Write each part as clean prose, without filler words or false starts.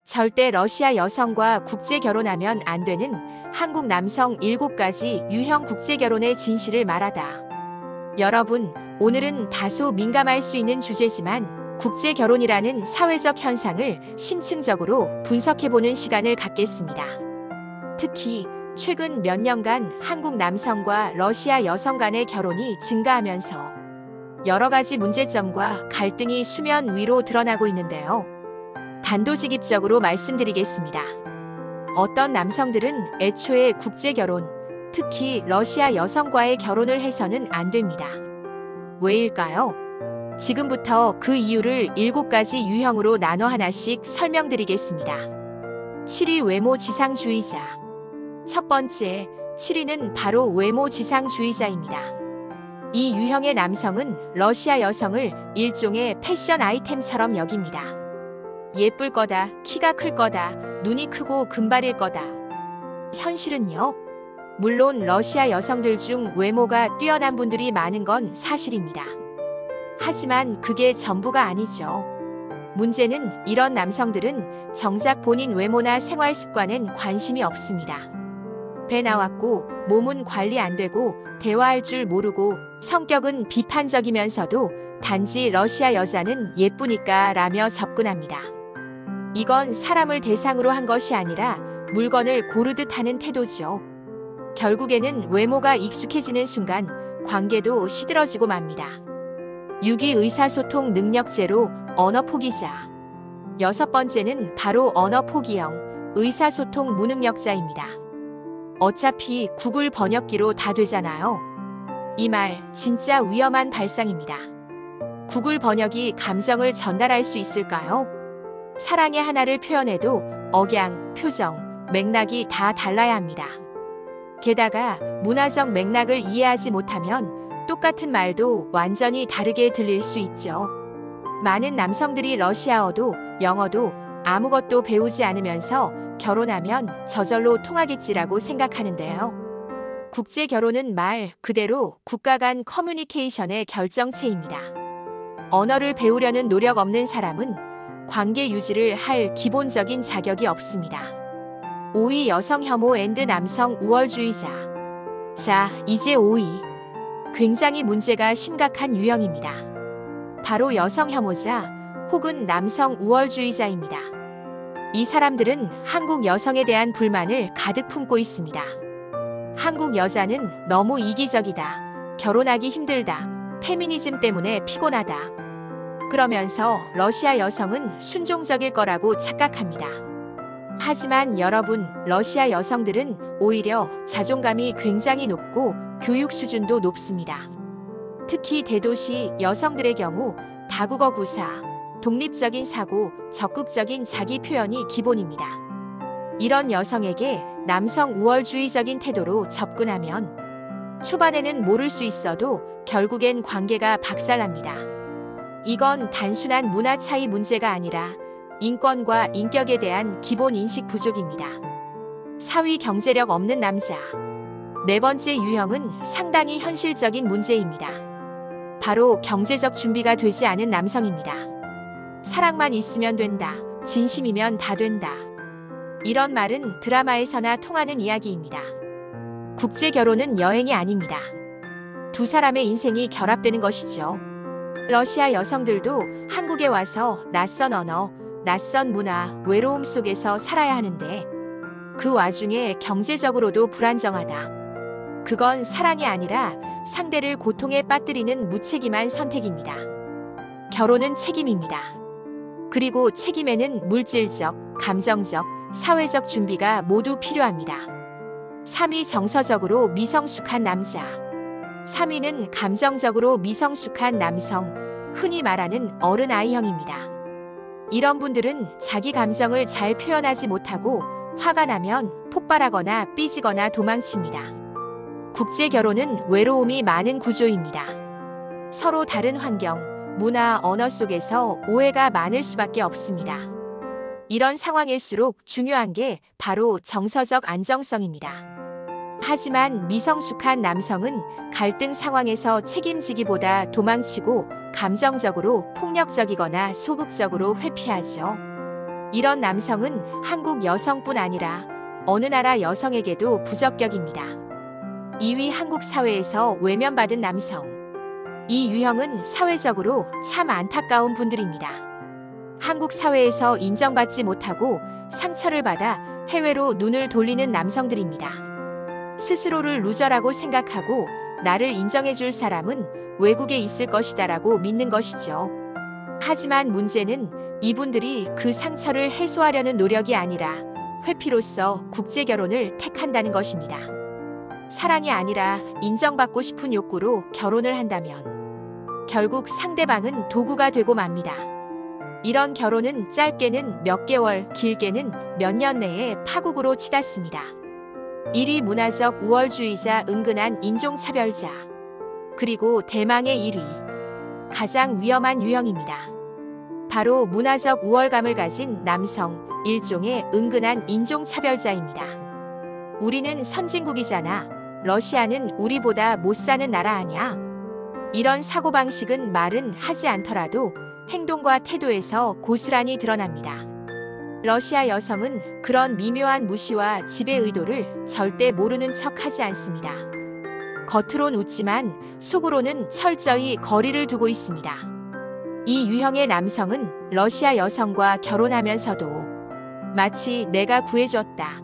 절대 러시아 여성과 국제 결혼하면 안 되는 한국 남성 7가지 유형 국제 결혼의 진실을 말하다. 여러분, 오늘은 다소 민감할 수 있는 주제지만 국제 결혼이라는 사회적 현상을 심층적으로 분석해보는 시간을 갖겠습니다. 특히 최근 몇 년간 한국 남성과 러시아 여성 간의 결혼이 증가하면서 여러 가지 문제점과 갈등이 수면 위로 드러나고 있는데요. 단도직입적으로 말씀드리겠습니다. 어떤 남성들은 애초에 국제 결혼, 특히 러시아 여성과의 결혼을 해서는 안 됩니다. 왜일까요? 지금부터 그 이유를 7가지 유형으로 나눠 하나씩 설명드리겠습니다. 7위 외모 지상주의자. 첫 번째, 7위는 바로 외모 지상주의자입니다. 이 유형의 남성은 러시아 여성을 일종의 패션 아이템처럼 여깁니다. 예쁠 거다, 키가 클 거다, 눈이 크고 금발일 거다. 현실은요? 물론 러시아 여성들 중 외모가 뛰어난 분들이 많은 건 사실입니다. 하지만 그게 전부가 아니죠. 문제는 이런 남성들은 정작 본인 외모나 생활 습관엔 관심이 없습니다. 배 나왔고 몸은 관리 안 되고 대화할 줄 모르고 성격은 비판적이면서도 단지 러시아 여자는 예쁘니까 라며 접근합니다. 이건 사람을 대상으로 한 것이 아니라 물건을 고르듯 하는 태도죠. 결국에는 외모가 익숙해지는 순간 관계도 시들어지고 맙니다. 6위 의사소통 능력 제로 언어 포기자. 6번째는 바로 언어 포기형 의사소통 무능력자입니다. 어차피 구글 번역기로 다 되잖아요. 이 말 진짜 위험한 발상입니다. 구글 번역이 감정을 전달할 수 있을까요? 사랑의 하나를 표현해도 억양, 표정, 맥락이 다 달라야 합니다. 게다가 문화적 맥락을 이해하지 못하면 똑같은 말도 완전히 다르게 들릴 수 있죠. 많은 남성들이 러시아어도 영어도 아무것도 배우지 않으면서 결혼하면 저절로 통하겠지라고 생각하는데요. 국제 결혼은 말 그대로 국가 간 커뮤니케이션의 결정체입니다. 언어를 배우려는 노력 없는 사람은 관계 유지를 할 기본적인 자격이 없습니다. 5위 여성 혐오 앤드 남성 우월주의자. 자, 이제 5위. 굉장히 문제가 심각한 유형입니다. 바로 여성 혐오자 혹은 남성 우월주의자입니다. 이 사람들은 한국 여성에 대한 불만을 가득 품고 있습니다. 한국 여자는 너무 이기적이다, 결혼하기 힘들다, 페미니즘 때문에 피곤하다. 그러면서 러시아 여성은 순종적일 거라고 착각합니다. 하지만 여러분, 러시아 여성들은 오히려 자존감이 굉장히 높고 교육 수준도 높습니다. 특히 대도시 여성들의 경우 다국어 구사, 독립적인 사고, 적극적인 자기 표현이 기본입니다. 이런 여성에게 남성 우월주의적인 태도로 접근하면 초반에는 모를 수 있어도 결국엔 관계가 박살납니다. 이건 단순한 문화 차이 문제가 아니라 인권과 인격에 대한 기본 인식 부족입니다. 4위 경제력 없는 남자. 4번째 유형은 상당히 현실적인 문제입니다. 바로 경제적 준비가 되지 않은 남성입니다. 사랑만 있으면 된다, 진심이면 다 된다. 이런 말은 드라마에서나 통하는 이야기입니다. 국제 결혼은 여행이 아닙니다. 두 사람의 인생이 결합되는 것이죠. 러시아 여성들도 한국에 와서 낯선 언어, 낯선 문화, 외로움 속에서 살아야 하는데 그 와중에 경제적으로도 불안정하다. 그건 사랑이 아니라 상대를 고통에 빠뜨리는 무책임한 선택입니다. 결혼은 책임입니다. 그리고 책임에는 물질적, 감정적, 사회적 준비가 모두 필요합니다. 3위 정서적으로 미성숙한 남자. 3위는 감정적으로 미성숙한 남성, 흔히 말하는 어른아이형입니다. 이런 분들은 자기 감정을 잘 표현하지 못하고 화가 나면 폭발하거나 삐지거나 도망칩니다. 국제 결혼은 외로움이 많은 구조입니다. 서로 다른 환경, 문화, 언어 속에서 오해가 많을 수밖에 없습니다. 이런 상황일수록 중요한 게 바로 정서적 안정성입니다. 하지만 미성숙한 남성은 갈등 상황에서 책임지기보다 도망치고 감정적으로 폭력적이거나 소극적으로 회피하죠. 이런 남성은 한국 여성뿐 아니라 어느 나라 여성에게도 부적격입니다. 2위 한국 사회에서 외면받은 남성. 이 유형은 사회적으로 참 안타까운 분들입니다. 한국 사회에서 인정받지 못하고 상처를 받아 해외로 눈을 돌리는 남성들입니다. 스스로를 루저라고 생각하고 나를 인정해줄 사람은 외국에 있을 것이다라고 믿는 것이죠. 하지만 문제는 이분들이 그 상처를 해소하려는 노력이 아니라 회피로서 국제결혼을 택한다는 것입니다. 사랑이 아니라 인정받고 싶은 욕구로 결혼을 한다면 결국 상대방은 도구가 되고 맙니다. 이런 결혼은 짧게는 몇 개월, 길게는 몇 년 내에 파국으로 치닫습니다. 1위 문화적 우월주의자 은근한 인종차별자. 그리고 대망의 1위. 가장 위험한 유형입니다. 바로 문화적 우월감을 가진 남성, 일종의 은근한 인종차별자입니다. 우리는 선진국이잖아. 러시아는 우리보다 못 사는 나라 아냐? 이런 사고방식은 말은 하지 않더라도 행동과 태도에서 고스란히 드러납니다. 러시아 여성은 그런 미묘한 무시와 지배 의도를 절대 모르는 척하지 않습니다. 겉으론 웃지만 속으로는 철저히 거리를 두고 있습니다. 이 유형의 남성은 러시아 여성과 결혼하면서도 마치 내가 구해줬다,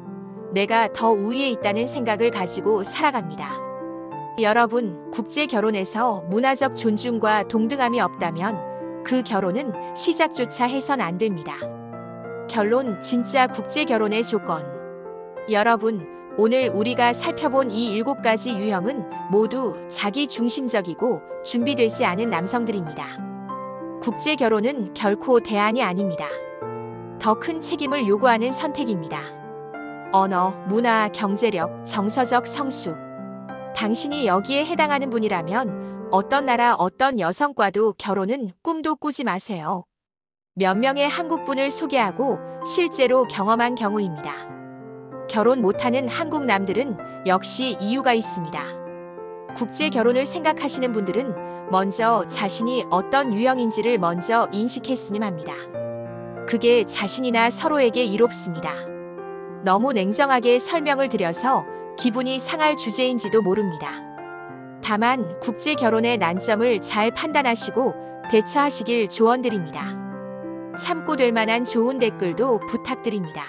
내가 더 우위에 있다는 생각을 가지고 살아갑니다. 여러분, 국제 결혼에서 문화적 존중과 동등함이 없다면 그 결혼은 시작조차 해선 안 됩니다. 결론, 진짜 국제 결혼의 조건. 여러분, 오늘 우리가 살펴본 이 7가지 유형은 모두 자기 중심적이고 준비되지 않은 남성들입니다. 국제 결혼은 결코 대안이 아닙니다. 더 큰 책임을 요구하는 선택입니다. 언어, 문화, 경제력, 정서적 성숙. 당신이 여기에 해당하는 분이라면 어떤 나라 어떤 여성과도 결혼은 꿈도 꾸지 마세요. 몇 명의 한국분을 소개하고 실제로 경험한 경우입니다. 결혼 못하는 한국 남들은 역시 이유가 있습니다. 국제 결혼을 생각하시는 분들은 먼저 자신이 어떤 유형인지를 먼저 인식했으면 합니다. 그게 자신이나 서로에게 이롭습니다. 너무 냉정하게 설명을 드려서 기분이 상할 주제인지도 모릅니다. 다만 국제 결혼의 난점을 잘 판단하시고 대처하시길 조언드립니다. 참고 될 만한 좋은 댓글도 부탁드립니다.